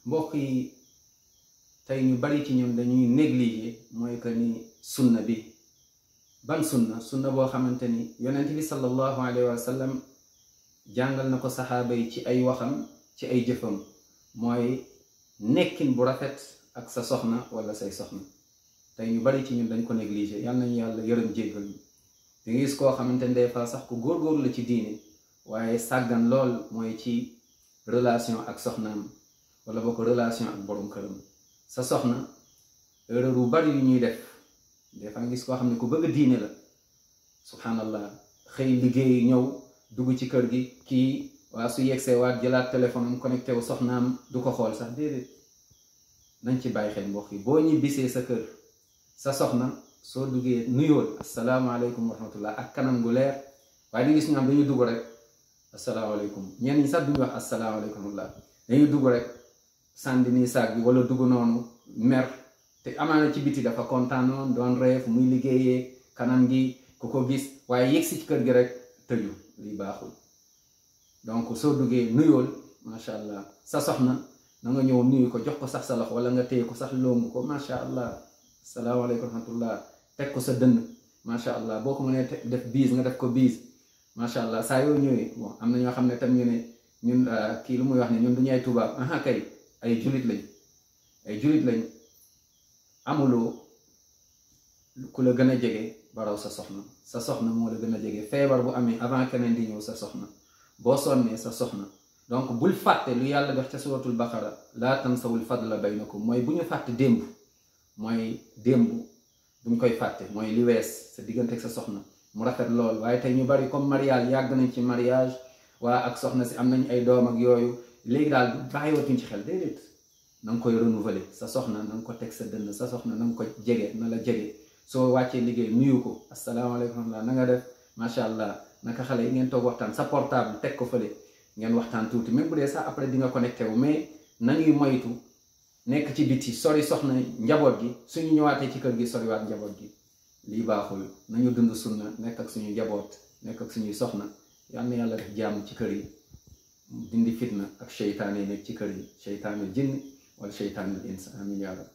mbokk yi tey ñu bari ci ñun dañuy négliger mooy que ni sunna bi ban sunna boo xamante ni yonent bi sallallahu alayhi wa sallam jàngal na ko saxaaba yi ci ay waxam ci ay jëfam mooy nekkin bu rafet ak sa soxna wala say soxna. tey ñu bari ci ñun dañ ko négliger yal nañu yàlla yërëm jéggal ñu di nga gis koo xamante ne des fois sax ku góorgóorlu la ci diine waaye sàggan lool mooy ci relation ak soxnaam wala boo ko relation ak borom këram. sa soxna erreur bu bari yu ñuy def des fois nga gis koo xam ne ku bëgg a diine la subhanallah xëy liggéey ñëw dugg ci kër gi kii waa su yegsee waat jëlaat téléphone am connecté wu soxnaam du ko xool sax déedéet nañ ci bàyyi xel mbokk yi boo ñibbisee sa kër sa soxna soo duggee nuyool asalaamaaleykum wa rahmatullah ak kanam gu leer waaye di gis ñu am dañuy dugg rek asalaamaaleykum ñenn ñi sax duñu wax asalaamaaleykum wa rahmatullah dañuy dugg rek sànni nii saag bi wala dugg noonu mer te amaana ci biti dafa kontaan noonu doon reef muy liggéeyee kanam gi ku ko gis waaye yegg si ci kër gi rek tëju lii baaxul. donc soo duggee nuyool macha allah sa soxna na nga ñëw nuyu ko jox ko sax sa loxo wala nga téye ko sax longu ko macha allah asalaamaaleykum wa rahmatullah teg ko sa dënn macha allah boo ko mënee def biis nga def ko biis macha allah saa yoo ñëwee bon am na ñoo xam ne tam ñu ne ñun kii lu muy wax ne ñun du ñu ay tubaab aha kay ay julit lañ amuloo ku la gën a jege baraw sa soxna moo la gën a jege feebar bu amee avant keneen di ñëw sa soxna boo sonnee sa soxna. donc bul fàtte lu yàlla def ca suratul baqara laa tansawul fadla baynakum mooy bu ñu fàtte démb mooy démb buñ koy fàtte mooy li wees sa diggante ak sa soxna mu rafet lool. waaye tey ñu bari comme mariage yàgg nañ ci mariage waa ak soxna si am nañ ay doom ak yooyu léegi daal bàyyiwatuñ ci xel déedéet na nga koy renouveler sa soxna na nga ko teg sa dënn sa soxna na nga ko jege na la jege soo wàccee liggéey nuyu ko asalaamaaleykum na nga def macha allah naka xale yi ngeen toog waxtaan sa portable teg ko fële ngeen waxtaan tuuti même bu dee sax après di nga connecté wu mais nañuy moytu nekk ci biti sori soxna njaboot gi suñu ñëwaatee ci kër gi soriwaat njaboot gi lii baaxul. nañu dund sunna nekk ak suñu njaboot nekk ak suñuy soxna yal na yàlla def jàmm ci kër yi dindi fitna ak seytaane yi nekk ci kër yi seytaanul jinn wala seytaanul ins amin ya rab.